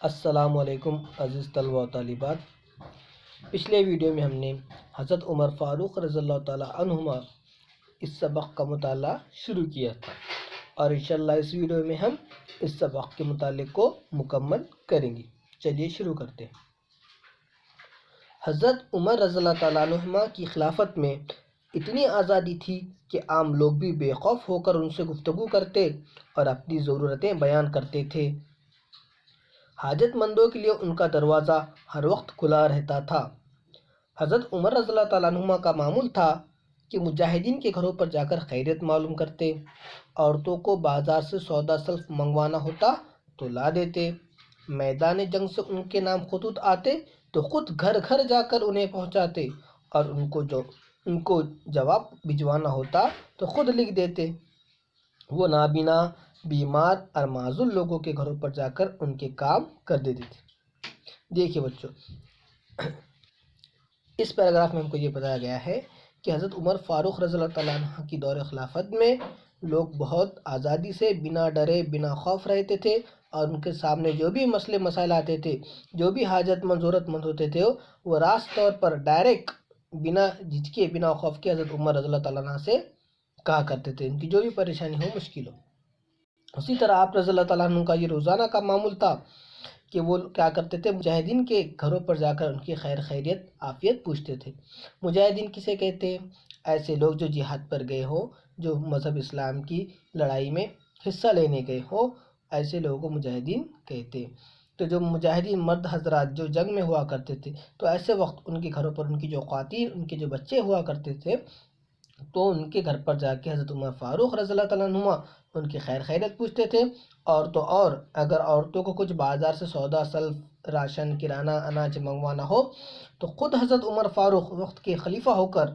السلام علیکم عزیز طلبہ و طالبات۔ پچھلے ویڈیو میں ہم نے حضرت عمر فاروق رضی اللہ تعالیٰ عنہما اس سبق کا مطالعہ شروع کیا تھا، اور انشاءاللہ اس ویڈیو میں ہم اس سبق کے متعلق کو مکمل کریں گے۔ چلیے شروع کرتے ہیں۔ حضرت عمر رضی اللہ تعالیٰ عنہما کی خلافت میں اتنی آزادی تھی کہ عام لوگ بھی بے خوف ہو کر ان سے گفتگو کرتے اور اپنی ضرورتیں بیان کرتے تھے۔ حاجت مندوں کے لیے ان کا دروازہ ہر وقت کھلا رہتا تھا۔ حضرت عمر رضی اللہ تعالیٰ عنہما کا معمول تھا کہ مجاہدین کے گھروں پر جا کر خیریت معلوم کرتے، عورتوں کو بازار سے سودا سلف منگوانا ہوتا تو لا دیتے، میدان جنگ سے ان کے نام خطوط آتے تو خود گھر گھر جا کر انہیں پہنچاتے، اور ان کو جواب بھجوانا ہوتا تو خود لکھ دیتے۔ وہ نابینا، بیمار اور معذور لوگوں کے گھروں پر جا کر ان کے کام کر دیتے تھے۔ دیکھیے بچوں، اس پیراگراف میں ہم کو یہ بتایا گیا ہے کہ حضرت عمر فاروق رضی اللہ تعالیٰ عنہ کی دور خلافت میں لوگ بہت آزادی سے بنا ڈرے بنا خوف رہتے تھے، اور ان کے سامنے جو بھی مسئلے مسائل آتے تھے، جو بھی حاجت مند ضرورت مند ہوتے تھے، وہ راست طور پر ڈائریکٹ بنا جھجکے بنا خوف کے حضرت عمر رضی اللہ تعالیٰ عنہ سے کہا کرتے تھے، ان کی جو بھی پریشانی ہو، مشکل ہو۔ اسی طرح آپ رضی اللہ تعالیٰ عنہ کا یہ روزانہ کا معمول تھا کہ وہ کیا کرتے تھے، مجاہدین کے گھروں پر جا کر ان کی خیریت عافیت پوچھتے تھے۔ مجاہدین کسے کہتے ہیں؟ ایسے لوگ جو جہاد پر گئے ہو، جو مذہب اسلام کی لڑائی میں حصہ لینے گئے ہو، ایسے لوگوں کو مجاہدین کہتے ہیں۔ تو جو مجاہدین مرد حضرات جو جنگ میں ہوا کرتے تھے، تو ایسے وقت ان کے گھروں پر ان کی جو خواتین، ان کے جو بچے ہوا کرتے تھے، تو ان کے گھر پر جا کے حضرت عمر فاروق رضی اللہ تعالیٰ عنہ ان کی خیریت پوچھتے تھے۔ اور تو اور اگر عورتوں کو کچھ بازار سے سودا سلف، راشن، کرانہ، اناج منگوانا ہو تو خود حضرت عمر فاروق وقت کے خلیفہ ہو کر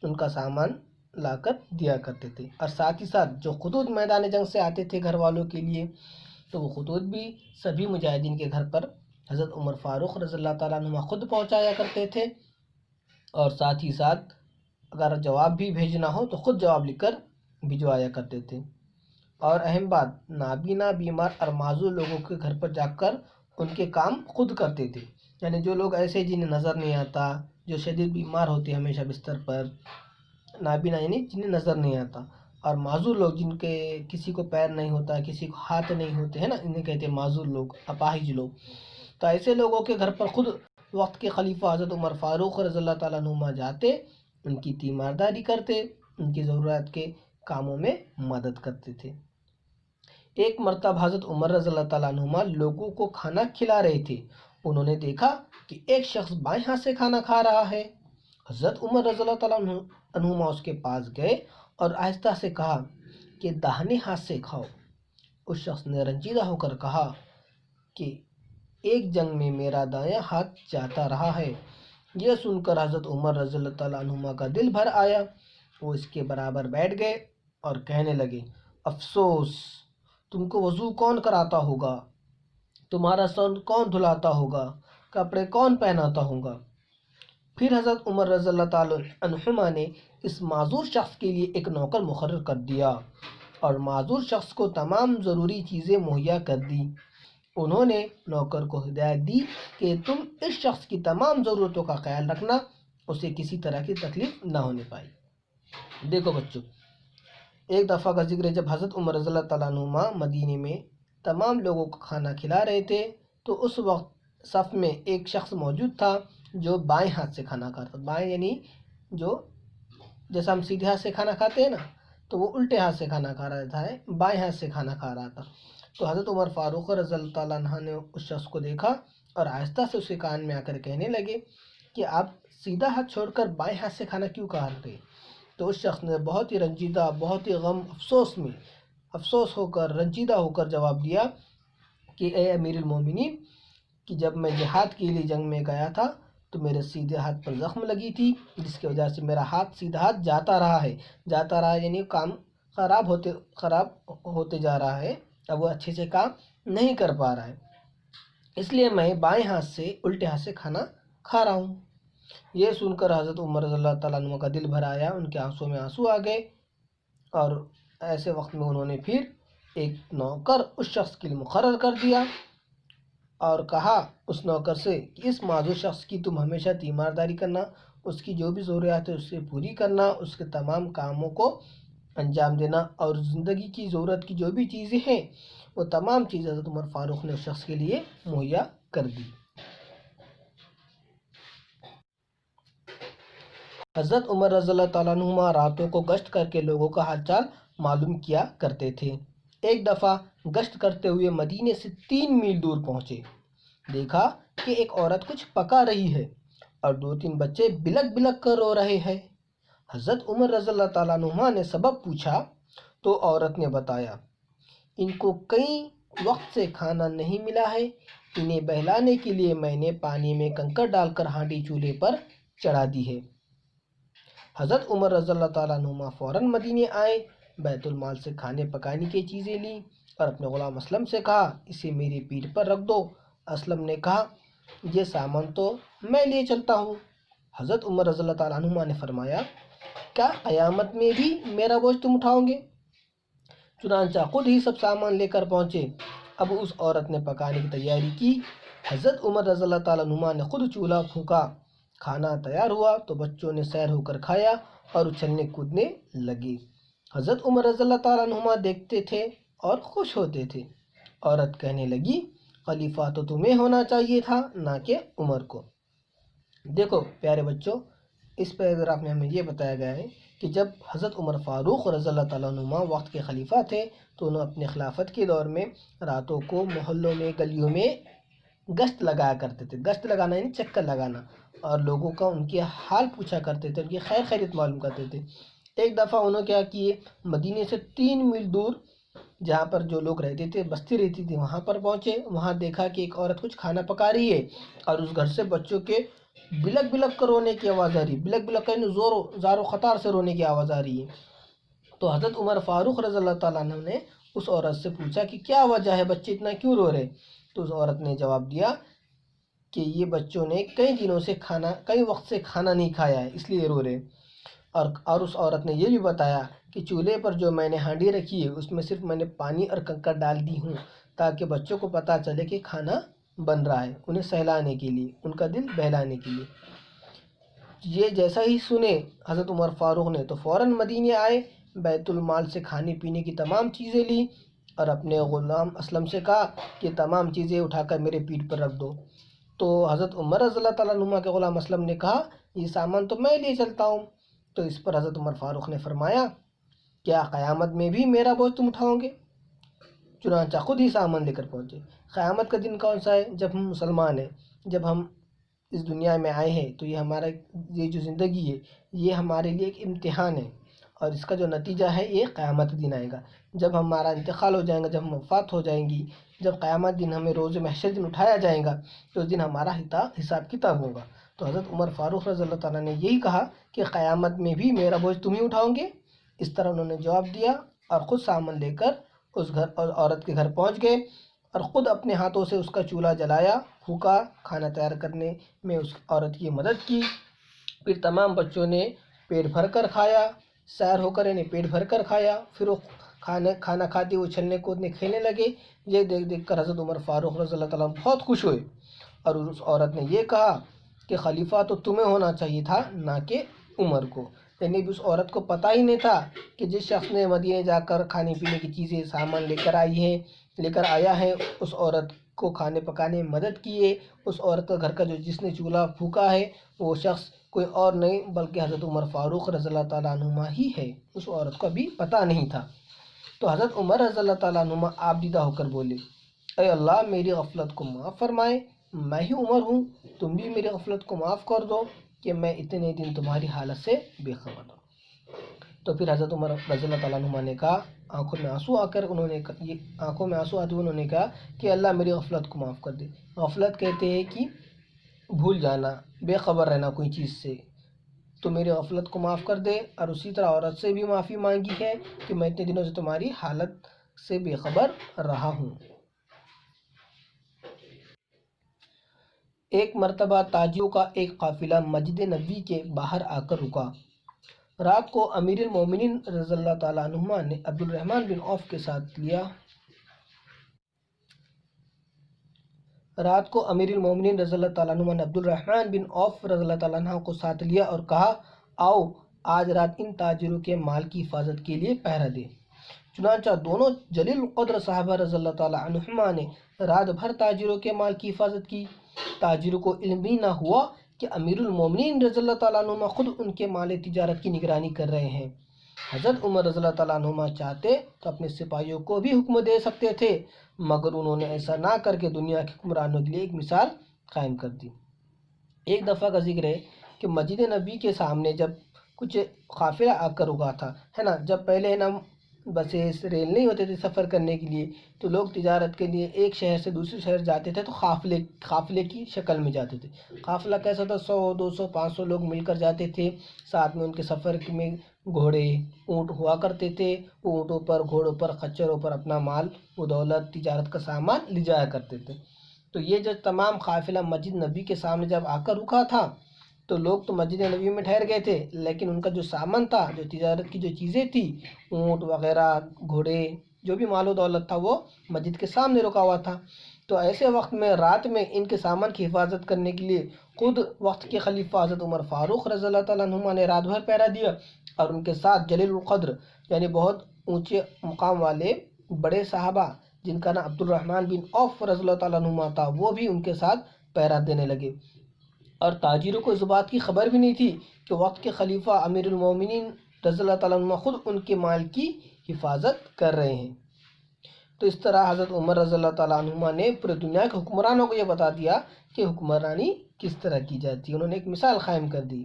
ان کا سامان لا کر دیا کرتے تھے، اور ساتھ ہی ساتھ جو خطوط میدان جنگ سے آتے تھے گھر والوں کے لیے، تو وہ خطوط بھی سبھی مجاہدین کے گھر پر حضرت عمر فاروق رضی اللہ تعالیٰ عنہ خود پہنچایا کرتے تھے، اور ساتھ ہی ساتھ اگر جواب بھی بھیجنا ہو تو خود جواب لکھ کر بھجوایا کرتے تھے۔ اور اہم بات، نابینا، بیمار اور معذور لوگوں کے گھر پر جا کر ان کے کام خود کرتے تھے، یعنی جو لوگ ایسے جنہیں نظر نہیں آتا، جو شدید بیمار ہوتے ہیں ہمیشہ بستر پر، نابینا یعنی جنہیں نظر نہیں آتا، اور معذور لوگ جن کے کسی کو پیر نہیں ہوتا، کسی کو ہاتھ نہیں ہوتے ہیں نا، انہیں کہتے ہیں معذور لوگ، اپاہج لوگ۔ تو ایسے لوگوں کے گھر پر خود وقت کے خلیفہ حضرت عمر فاروق رضی اللہ تعالیٰ عنہ جاتے، ان کی تیمارداری کرتے، ان کی ضرورت کے کاموں میں مدد کرتے تھے۔ ایک مرتبہ حضرت عمر رضی اللہ تعالیٰ عنہ لوگوں کو کھانا کھلا رہے تھے، انہوں نے دیکھا کہ ایک شخص بائیں ہاتھ سے کھانا کھا رہا ہے۔ حضرت عمر رضی اللہ تعالیٰ عنہ اس کے پاس گئے اور آہستہ سے کہا کہ داہنے ہاتھ سے کھاؤ۔ اس شخص نے رنجیدہ ہو کر کہا کہ ایک جنگ میں میرا دایاں ہاتھ جاتا رہا ہے۔ یہ سن کر حضرت عمر رضی اللہ تعالیٰ عنہ کا دل بھر آیا، وہ اس کے برابر بیٹھ گئے اور کہنے لگے، افسوس، تم کو وضو کون کراتا ہوگا، تمہارا سر کون دھلاتا ہوگا، کپڑے کون پہناتا ہوگا۔ پھر حضرت عمر رضی اللہ تعالیٰ عنہما نے اس معذور شخص کے لیے ایک نوکر مقرر کر دیا اور معذور شخص کو تمام ضروری چیزیں مہیا کر دی۔ انہوں نے نوکر کو ہدایت دی کہ تم اس شخص کی تمام ضرورتوں کا خیال رکھنا، اسے کسی طرح کی تکلیف نہ ہونے پائی۔ دیکھو بچوں، ایک دفعہ کا ذکر ہے جب حضرت عمر رضی اللہ تعالیٰ عنہ مدینے میں تمام لوگوں کو کھانا کھلا رہے تھے، تو اس وقت صف میں ایک شخص موجود تھا جو بائیں ہاتھ سے کھانا کھاتا تھا۔ بائیں یعنی جو جیسا ہم سیدھے ہاتھ سے کھانا کھاتے ہیں نا، تو وہ الٹے ہاتھ سے کھانا کھا رہا تھا، بائیں ہاتھ سے کھانا کھا رہا تھا۔ تو حضرت عمر فاروق رضی اللہ تعالیٰ عنہ نے اس شخص کو دیکھا اور آہستہ سے اس کے کان میں آ کر کہنے لگے کہ آپ سیدھا ہاتھ چھوڑ کر بائیں ہاتھ سے کھانا کیوں کھا رہے؟ تو اس شخص نے بہت ہی رنجیدہ، بہت ہی غم افسوس ہو کر، رنجیدہ ہو کر جواب دیا کہ اے امیر المومنین، کہ جب میں جہاد کے لیے جنگ میں گیا تھا تو میرے سیدھے ہاتھ پر زخم لگی تھی، جس کی وجہ سے میرا سیدھا ہاتھ جاتا رہا ہے، یعنی کام خراب ہوتے جا رہا ہے، اب وہ اچھے سے کام نہیں کر پا رہا ہے، اس لیے میں بائیں ہاتھ سے الٹے ہاتھ سے کھانا کھا رہا ہوں۔ یہ سن کر حضرت عمر رضی اللہ تعالیٰ عنہ کا دل بھر آیا، ان کے آنسوں میں آنسو آ گئے، اور ایسے وقت میں انہوں نے پھر ایک نوکر اس شخص کے لیے مقرر کر دیا، اور کہا اس نوکر سے کہ اس معذور شخص کی تم ہمیشہ تیمارداری کرنا، اس کی جو بھی ضروریات ہے اس سے پوری کرنا، اس کے تمام کاموں کو انجام دینا، اور زندگی کی ضرورت کی جو بھی چیزیں ہیں وہ تمام چیزیں حضرت عمر فاروق نے اس شخص کے لیے مہیا کر دی۔ حضرت عمر رضی اللہ تعالیٰ عنہ راتوں کو گشت کر کے لوگوں کا حال چال معلوم کیا کرتے تھے۔ ایک دفعہ گشت کرتے ہوئے مدینے سے 3 میل دور پہنچے، دیکھا کہ ایک عورت کچھ پکا رہی ہے اور 2-3 بچے بلک بلک کر رو رہے ہیں۔ حضرت عمر رضی اللہ تعالیٰ عنہ نے سبب پوچھا تو عورت نے بتایا، ان کو کئی وقت سے کھانا نہیں ملا ہے، انہیں بہلانے کے لیے میں نے پانی میں کنکر ڈال کر ہانڈی چولہے پر چڑھا دی ہے۔ حضرت عمر رضی اللہ تعالیٰ عنہ فوراً مدینے آئے، بیت المال سے کھانے پکانے کی چیزیں لیں اور اپنے غلام اسلم سے کہا اسے میری پیٹھ پر رکھ دو۔ اسلم نے کہا یہ سامان تو میں لے چلتا ہوں۔ حضرت عمر رضی اللہ تعالیٰ عنہ نے فرمایا کیا قیامت میں بھی میرا بوجھ تم اٹھاؤ گے؟ چنانچہ خود ہی سب سامان لے کر پہنچے۔ اب اس عورت نے پکانے کی تیاری کی۔ حضرت عمر رضی اللہ تعالیٰ عنہ نے خود چولہا پھونکا، کھانا تیار ہوا تو بچوں نے سیر ہو کر کھایا اور اچھلنے کودنے لگے۔ حضرت عمر رضی اللہ تعالیٰ عنہ دیکھتے تھے اور خوش ہوتے تھے۔ عورت کہنے لگی خلیفہ تو تمہیں ہونا چاہیے تھا نہ کہ عمر کو۔ دیکھو پیارے بچوں، اس پیراگراف میں ہمیں یہ بتایا گیا ہے کہ جب حضرت عمر فاروق رضی اللہ تعالیٰ عنہ وقت کے خلیفہ تھے تو انہوں اپنے خلافت کے دور میں راتوں کو محلوں میں گلیوں میں گشت لگایا کرتے تھے۔ گشت لگانا یعنی چکر لگانا، اور لوگوں کا ان کے حال پوچھا کرتے تھے، ان کی خیر خیریت معلوم کرتے تھے۔ ایک دفعہ انہوں کیا کیے، مدینے سے 3 میل دور جہاں پر جو لوگ رہتے تھے، بستی رہتی تھی، وہاں پر پہنچے۔ وہاں دیکھا کہ ایک عورت کچھ کھانا پکا رہی ہے اور اس گھر سے بچوں کے بلک بلک کر رونے کی آواز آ رہی ہے، بلک بلک کر زار و خطار سے رونے کی آواز آ رہی ہے۔ تو حضرت عمر فاروق رضی اللہ تعالیٰ عنہ نے اس عورت سے پوچھا کہ کیا وجہ ہے، بچے اتنا کیوں رو رہے؟ تو اس عورت نے جواب دیا کہ یہ بچوں نے کئی وقت سے کھانا نہیں کھایا ہے اس لیے رو رہے۔ اور اس عورت نے یہ بھی بتایا کہ چولہے پر جو میں نے ہانڈی رکھی ہے اس میں صرف میں نے پانی اور کنکر ڈال دی ہوں تاکہ بچوں کو پتہ چلے کہ کھانا بن رہا ہے، انہیں سہلانے کے لیے، ان کا دل بہلانے کے لیے۔ یہ جیسا ہی سنے حضرت عمر فاروق نے تو فوراً مدینے آئے، بیت المال سے کھانے پینے کی تمام چیزیں لیں اور اپنے غلام اسلم سے کہا کہ تمام چیزیں اٹھا کر میرے پیٹھ پر رکھ دو۔ تو حضرت عمر رضی اللہ تعالیٰ عنہ کے غلام اسلم نے کہا یہ سامان تو میں لے چلتا ہوں۔ تو اس پر حضرت عمر فاروق نے فرمایا کیا قیامت میں بھی میرا بوجھ تم اٹھاؤ گے؟ چنانچہ خود ہی سامان لے کر پہنچے۔ قیامت کا دن کون سا ہے؟ جب ہم مسلمان ہیں، جب ہم اس دنیا میں آئے ہیں تو یہ جو زندگی ہے یہ ہمارے لیے ایک امتحان ہے، اور اس کا جو نتیجہ ہے یہ قیامت دن آئے گا۔ جب ہمارا انتقال ہو جائے گا، جب ہم وفات ہو جائیں گی، جب قیامت دن ہمیں روز محشر دن اٹھایا جائے گا تو اس دن ہمارا حساب کتاب ہوگا۔ تو حضرت عمر فاروق رضی اللہ تعالیٰ نے یہی کہا کہ قیامت میں بھی میرا بوجھ تم ہی اٹھاؤ گے؟ اس طرح انہوں نے جواب دیا اور خود سامان لے کر اس عورت کے گھر پہنچ گئے اور خود اپنے ہاتھوں سے اس کا چولہا جلایا، پھونکا، کھانا تیار کرنے میں اس عورت کی مدد کی۔ پھر تمام بچوں نے پیٹ بھر کر کھایا، سیر ہو کر انہیں پیٹ بھر کر کھایا، پھر وہ کھانا کھاتے ہوئے اچھلنے کودنے کھیلنے لگے۔ یہ دیکھ دیکھ کر حضرت عمر فاروق رضی اللہ تعالیٰ بہت خوش ہوئے اور اس عورت نے یہ کہا کہ خلیفہ تو تمہیں ہونا چاہیے تھا نہ کہ عمر کو۔ یعنی اس عورت کو پتہ ہی نہیں تھا کہ جس شخص نے مدینے جا کر کھانے پینے کی چیزیں سامان لے کر آیا ہے، اس عورت کو کھانے پکانے میں مدد کی ہے، اس عورت کا گھر کا جس نے چولہا پھونکا ہے وہ شخص کوئی اور نہیں بلکہ حضرت عمر فاروق رضی اللہ تعالیٰ عنہ ہی ہے۔ اس عورت کو بھی پتہ نہیں تھا۔ تو حضرت عمر رضی اللہ تعالیٰ عنہ آپ دیدہ ہو کر بولے اے اللہ میری غفلت کو معاف فرمائے، میں ہی عمر ہوں، تم بھی میری غفلت کو معاف کر دو کہ میں اتنے دن تمہاری حالت سے بے خبر ہوں۔ تو پھر حضرت عمر رضی اللہ تعالیٰ عنہ نے کہا، آنکھوں میں آنسو آتے ہوئے انہوں نے کہا کہ اللہ میری غفلت کو معاف کر دے۔ غفلت کہتے ہیں کہ بھول جانا، بے خبر رہنا کوئی چیز سے، تو میری غفلت کو معاف کر دے۔ اور اسی طرح عورت سے بھی معافی مانگی ہے کہ میں اتنے دنوں سے تمہاری حالت سے بے خبر رہا ہوں۔ ایک مرتبہ تاجروں کا ایک قافلہ مسجد نبوی کے باہر آ کر رکا۔ رات کو امیر المومنین رضی اللہ تعالیٰ عنہما نے عبد الرحمن بن عوف کے ساتھ لیا۔ رات کو امیر المومنین رضی اللہ تعالیٰ عنہ نے عبد الرحمن بن عوف رضی اللہ تعالیٰ عنہ کو ساتھ لیا اور کہا آؤ آج رات ان تاجروں کے مال کی حفاظت کے لیے پہرا دے۔ چنانچہ دونوں جلیل القدر صحابہ رضی اللہ تعالیٰ عنہما نے رات بھر تاجروں کے مال کی حفاظت کی۔ تاجروں کو علم بھی نہ ہوا کہ امیر المومنین رضی اللہ تعالیٰ عنہما خود ان کے مال تجارت کی نگرانی کر رہے ہیں۔ حضرت عمر رضی اللہ تعالیٰ عنہما چاہتے تو اپنے سپاہیوں کو بھی حکم دے سکتے تھے، مگر انہوں نے ایسا نہ کر کے دنیا کے حکمرانوں کے لیے ایک مثال قائم کر دی۔ ایک دفعہ کا ذکر ہے کہ مسجد نبی کے سامنے جب کچھ قافلہ آ کر رکا تھا، ہے نا، جب پہلے ہے نا بسیں ریل نہیں ہوتے تھے سفر کرنے کے لیے، تو لوگ تجارت کے لیے ایک شہر سے دوسرے شہر جاتے تھے تو قافلے کی شکل میں جاتے تھے۔ قافلہ کیسا تھا؟ 100 200 500 لوگ مل کر جاتے تھے، ساتھ میں ان کے سفر میں گھوڑے اونٹ ہوا کرتے تھے، اونٹوں پر گھوڑوں پر خچروں پر اپنا مال و دولت تجارت کا سامان لے جایا کرتے تھے۔ تو یہ جو تمام قافلہ مسجد نبی کے سامنے جب آ کر رکا تھا تو لوگ تو مسجد نبی میں ٹھہر گئے تھے، لیکن ان کا جو سامان تھا، جو تجارت کی جو چیزیں تھیں، اونٹ وغیرہ گھوڑے جو بھی مال و دولت تھا، وہ مسجد کے سامنے رکا ہوا تھا۔ تو ایسے وقت میں رات میں ان کے سامان کی حفاظت کرنے کے لیے خود وقت کے خلیفہ حضرت عمر فاروق رضی اللہ تعالیٰ عنہما نے رات بھر پہرا دیا، اور ان کے ساتھ جلیل القدر یعنی بہت اونچے مقام والے بڑے صحابہ جن کا نام عبد الرحمن بن عوف رضی اللہ تعالیٰ عنہما تھا، وہ بھی ان کے ساتھ پہرا دینے لگے۔ اور تاجروں کو اس بات کی خبر بھی نہیں تھی کہ وقت کے خلیفہ امیر المومنین رضی اللہ تعالیٰ عنہ خود ان کے مال کی حفاظت کر رہے ہیں۔ تو اس طرح حضرت عمر رضی اللہ تعالیٰ عنہ نے پورے دنیا کے حکمرانوں کو یہ بتا دیا کہ حکمرانی کس طرح کی جاتی ہے، انہوں نے ایک مثال قائم کر دی۔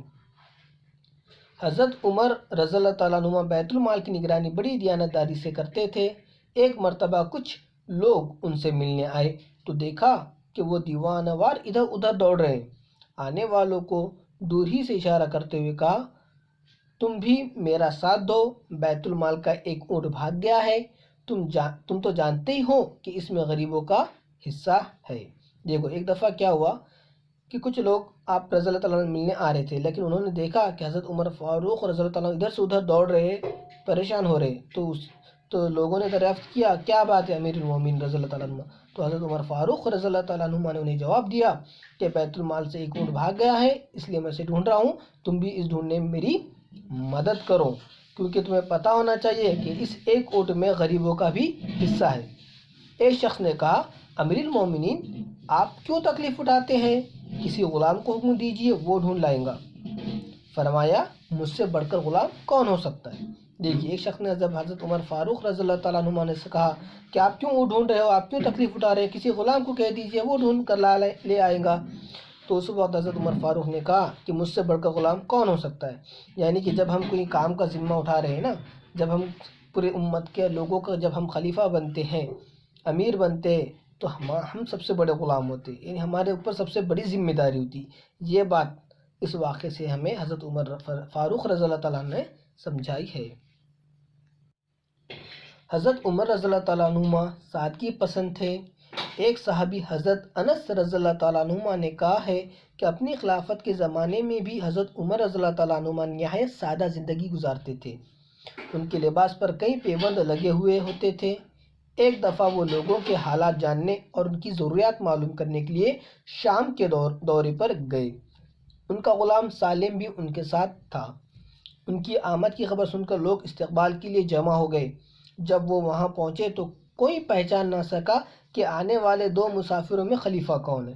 حضرت عمر رضی اللہ تعالیٰ عنہ بیت المال کی نگرانی بڑی دیانتداری سے کرتے تھے۔ ایک مرتبہ کچھ لوگ ان سے ملنے آئے تو دیکھا کہ وہ دیوانہ وار ادھر ادھر دوڑ رہے ہیں۔ آنے والوں کو دور ہی سے اشارہ کرتے ہوئے کہا تم بھی میرا ساتھ دو، بیت المال کا ایک اونٹ بھاگ گیا ہے، تم تو جانتے ہی ہو کہ اس میں غریبوں کا حصہ ہے۔ دیکھو ایک دفعہ کیا ہوا کہ کچھ لوگ آپ رضی اللہ تعالیٰ عنہ ملنے آ رہے تھے، لیکن انہوں نے دیکھا کہ حضرت عمر فاروق رضی اللہ تعالیٰ عنہ ادھر سے ادھر دوڑ رہے، پریشان ہو رہے، تو لوگوں نے دریافت کیا کیا بات ہے امیر المومنین رضی اللہ تعالیٰ عنہ؟ تو حضرت عمر فاروق رضی اللہ تعالیٰ عنہ نے انہیں جواب دیا کہ بیت المال سے ایک اونٹ بھاگ گیا ہے، اس لیے میں اسے ڈھونڈ رہا ہوں، تم بھی اس ڈھونڈنے میں میری مدد کرو، کیونکہ تمہیں پتہ ہونا چاہیے کہ اس ایک اونٹ میں غریبوں کا بھی حصہ ہے۔ ایک شخص نے کہا امیر المومنین آپ کیوں تکلیف اٹھاتے ہیں، کسی غلام کو حکم دیجیے وہ ڈھونڈ لائیں گا۔ فرمایا مجھ سے بڑھ کر غلام کون ہو سکتا ہے؟ دیکھیے ایک شخص نے جب حضرت عمر فاروق رضی اللہ تعالیٰ عنہ نے سے کہا کہ آپ کیوں وہ ڈھونڈ رہے ہو، آپ کیوں تکلیف اٹھا رہے ہیں، کسی غلام کو کہہ دیجیے وہ ڈھونڈ کر لے آئے گا۔ تو اس وقت حضرت عمر فاروق نے کہا کہ مجھ سے بڑھ کر غلام کون ہو سکتا ہے؟ یعنی کہ جب ہم کوئی کام کا ذمہ اٹھا رہے ہیں نا، جب ہم پورے امت کے لوگوں کا جب ہم خلیفہ بنتے ہیں، امیر بنتے ہیں، تو ہم سب سے بڑے غلام ہوتے، یعنی ہمارے اوپر سب سے بڑی ذمہ داری ہوتی۔ یہ بات اس واقعے سے ہمیں حضرت عمر فاروق رضی اللہ تعالیٰ نے سمجھائی ہے۔ حضرت عمر رضی اللہ تعالیٰ عنہ سادگی پسند تھے۔ ایک صحابی حضرت انس رضی اللہ تعالیٰ عنہ نے کہا ہے کہ اپنی خلافت کے زمانے میں بھی حضرت عمر رضی اللہ تعالیٰ عنہ نہایت سادہ زندگی گزارتے تھے۔ ان کے لباس پر کئی پیبند لگے ہوئے ہوتے تھے۔ ایک دفعہ وہ لوگوں کے حالات جاننے اور ان کی ضروریات معلوم کرنے کے لیے شام کے دورے پر گئے۔ ان کا غلام سالم بھی ان کے ساتھ تھا۔ ان کی آمد کی خبر سن کر لوگ استقبال کے لیے جمع ہو گئے۔ جب وہ وہاں پہنچے تو کوئی پہچان نہ سکا کہ آنے والے دو مسافروں میں خلیفہ کون ہے۔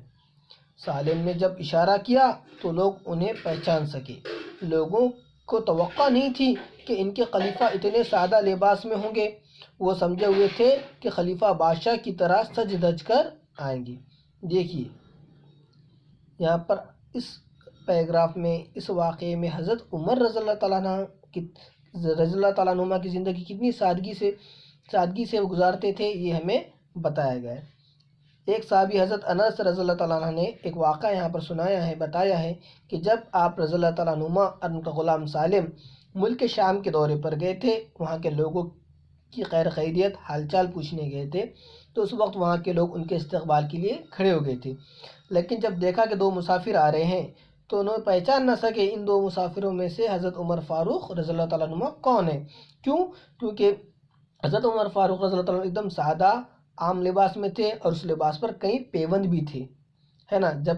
سالم نے جب اشارہ کیا تو لوگ انہیں پہچان سکے۔ لوگوں کو توقع نہیں تھی کہ ان کے خلیفہ اتنے سادہ لباس میں ہوں گے۔ وہ سمجھے ہوئے تھے کہ خلیفہ بادشاہ کی طرح سج دھج کر آئیں گے۔ دیکھیے یہاں پر اس پیراگراف میں اس واقعے میں حضرت عمر رضی اللہ تعالیٰ عنہ کی زندگی کتنی سادگی سے گزارتے تھے، یہ ہمیں بتایا گیا ہے۔ ایک صحابی حضرت انس رضی اللہ تعالیٰ عنہ نے ایک واقعہ یہاں پر بتایا ہے کہ جب آپ رضی اللہ تعالیٰ عنہ اور ان کا غلام سالم ملک شام کے دورے پر گئے تھے، وہاں کے لوگوں کی خیر خیریت حال چال پوچھنے گئے تھے، تو اس وقت وہاں کے لوگ ان کے استقبال کے لیے کھڑے ہو گئے تھے، لیکن جب دیکھا کہ دو مسافر آ رہے ہیں تو انہوں نے پہچان نہ سکے ان دو مسافروں میں سے حضرت عمر فاروق رضی اللہ تعالیٰ عنہ کون ہے۔ کیونکہ حضرت عمر فاروق رضی اللہ تعالیٰ عنہ ایک دم سادہ عام لباس میں تھے اور اس لباس پر کئی پیوند بھی تھے، ہے نا۔ جب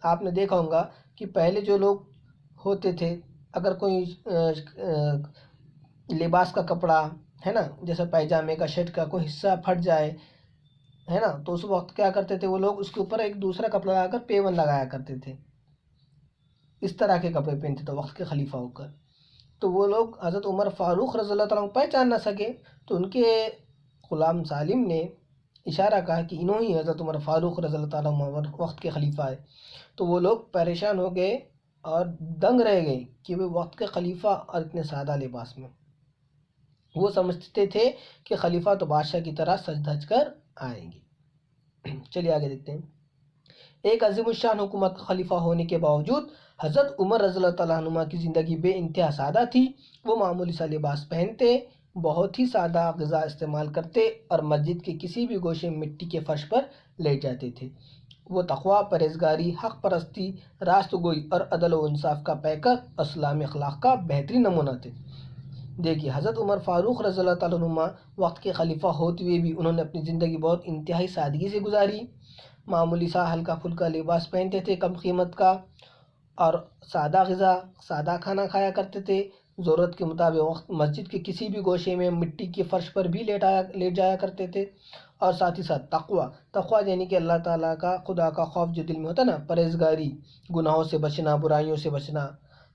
آپ نے دیکھا ہوگا کہ پہلے جو لوگ ہوتے تھے، اگر کوئی لباس کا کپڑا ہے نا، جیسے پائجامے کا، شرٹ کا کوئی حصہ پھٹ جائے ہے نا، تو اس وقت کیا کرتے تھے وہ لوگ، اس کے اوپر ایک دوسرا کپڑا لگا کر پیوند لگایا کرتے تھے، اس طرح کے کپڑے پہنتے تھے وقت کے خلیفہ ہو کر۔ تو وہ لوگ حضرت عمر فاروق رضی اللہ تعالیٰ عنہ پہچان نہ سکے، تو ان کے غلام سالم نے اشارہ کہا کہ انہوں ہی حضرت عمر فاروق رضی اللہ تعالیٰ عنہ وقت کے خلیفہ ہے۔ تو وہ لوگ پریشان ہو گئے اور دنگ رہ گئے کہ وہ وقت کے خلیفہ اور اتنے سادہ لباس میں۔ وہ سمجھتے تھے کہ خلیفہ تو بادشاہ کی طرح سج دھج کر آئیں گے۔ چلیے آگے دیکھتے ہیں۔ ایک عظیم الشان حکومت کا خلیفہ ہونے کے باوجود حضرت عمر رضی اللہ تعالیٰ عنہ کی زندگی بے انتہا سادہ تھی۔ وہ معمولی سا لباس پہنتے، بہت ہی سادہ غذا استعمال کرتے اور مسجد کے کسی بھی گوشے میں مٹی کے فرش پر لیٹ جاتے تھے۔ وہ تقویٰ، پرہیزگاری، حق پرستی، راست گوئی اور عدل و انصاف کا پیکر، اسلامی اخلاق کا بہترین نمونہ تھے۔ دیکھیے حضرت عمر فاروق رضی اللہ تعالیٰ عنہ وقت کے خلیفہ ہوتے ہوئے بھی انہوں نے اپنی زندگی بہت انتہائی سادگی سے گزاری۔ معمولی سا ہلکا پھلکا لباس پہنتے تھے کم قیمت کا، اور سادہ غذا، سادہ کھانا کھایا کرتے تھے۔ ضرورت کے مطابق مسجد کے کسی بھی گوشے میں مٹی کے فرش پر بھی لیٹ جایا کرتے تھے۔ اور ساتھ ہی ساتھ تقویٰ یعنی کہ اللہ تعالیٰ کا، خدا کا خوف جو دل میں ہوتا ہے نا، پرہیزگاری، گناہوں سے بچنا، برائیوں سے بچنا،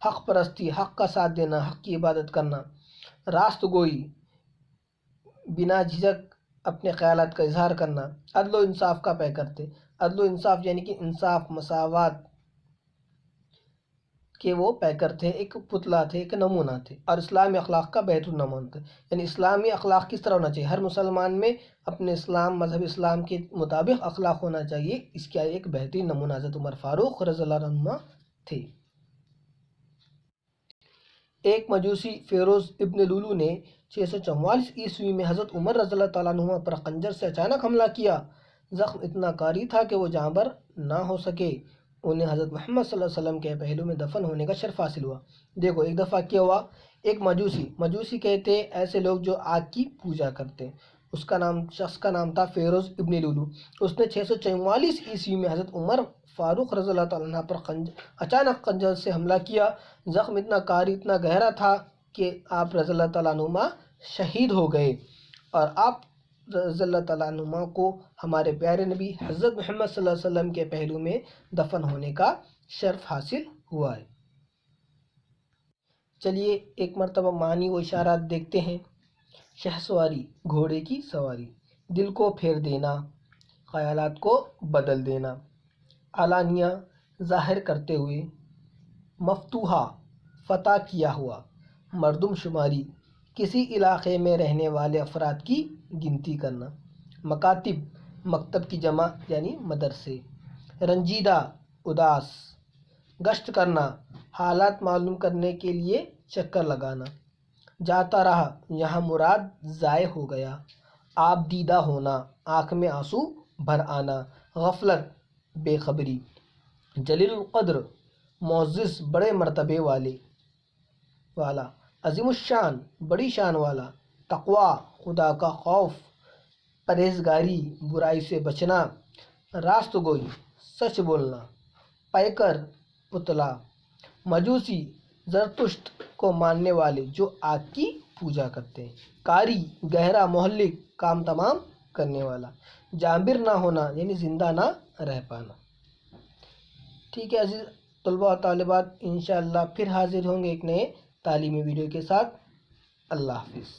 حق پرستی، حق کا ساتھ دینا، حق کی عبادت کرنا، راست گوئی، بنا جھجک اپنے خیالات کا اظہار کرنا، عدل و انصاف کا پیکر تھے۔ عدل و انصاف یعنی کہ انصاف، مساوات کہ وہ پیکر تھے، ایک پتلا تھے، ایک نمونہ تھے، اور اسلامی اخلاق کا بہترین نمونہ تھے۔ یعنی اسلامی اخلاق کس طرح ہونا چاہیے، ہر مسلمان میں اپنے اسلام، مذہب اسلام کے مطابق اخلاق ہونا چاہیے، اس کا ایک بہترین نمونہ حضرت عمر فاروق رضی اللہ عنہ تھے۔ ایک مجوسی فیروز ابن لولو نے 644 عیسوی میں حضرت عمر رضی اللہ تعالیٰ عنہ پر خنجر سے اچانک حملہ کیا۔ زخم اتنا کاری تھا کہ وہ جاں بر نہ ہو سکے۔ انہیں حضرت محمد صلی اللہ علیہ وسلم کے پہلو میں دفن ہونے کا شرف حاصل ہوا۔ دیکھو ایک دفعہ کیا ہوا، ایک مجوسی کہتے ایسے لوگ جو آگ کی پوجا کرتے، شخص کا نام تھا فیروز ابن لولو۔ اس نے 644 عیسوی میں حضرت عمر فاروق رضی اللہ تعالیٰ عنہ پر اچانک خنجر سے حملہ کیا۔ زخم اتنا کاری، اتنا گہرا تھا کہ آپ رضی اللہ تعالیٰ عنہ شہید ہو گئے، اور آپ رضی اللہ تعالیٰ عنہ کو ہمارے پیارے نبی حضرت محمد صلی اللہ علیہ وسلم کے پہلو میں دفن ہونے کا شرف حاصل ہوا ہے۔ چلیے ایک مرتبہ معنی و اشارات دیکھتے ہیں۔ شہسواری، گھوڑے کی سواری، دل کو پھیر دینا، خیالات کو بدل دینا، علانیہ، ظاہر کرتے ہوئے، مفتوحہ، فتح کیا ہوا، مردم شماری، کسی علاقے میں رہنے والے افراد کی گنتی کرنا، مکاتب، مکتب کی جمع یعنی مدرسے، رنجیدہ، اداس، گشت کرنا، حالات معلوم کرنے کے لیے چکر لگانا، جاتا رہا، یہاں مراد ضائع ہو گیا، آپ دیدہ ہونا، آنکھ میں آنسو بھر آنا، غفلت، بے خبری، جلیل القدر، معزز، بڑے مرتبے والا، عظیم الشان، بڑی شان والا، تقویٰ، خدا کا خوف، پرہیزگاری، برائی سے بچنا، راست گوئی، سچ بولنا، پیکر، پتلا، مجوسی، زرتشت کو ماننے والے جو آگ کی پوجا کرتے ہیں، قاری، گہرا، مہلک، کام تمام کرنے والا، جانبر نہ ہونا یعنی زندہ نہ رہ پانا۔ ٹھیک ہے عزیز طلباء و طالبات، انشاءاللہ پھر حاضر ہوں گے ایک نئے تعلیمی ویڈیو کے ساتھ۔ اللہ حافظ۔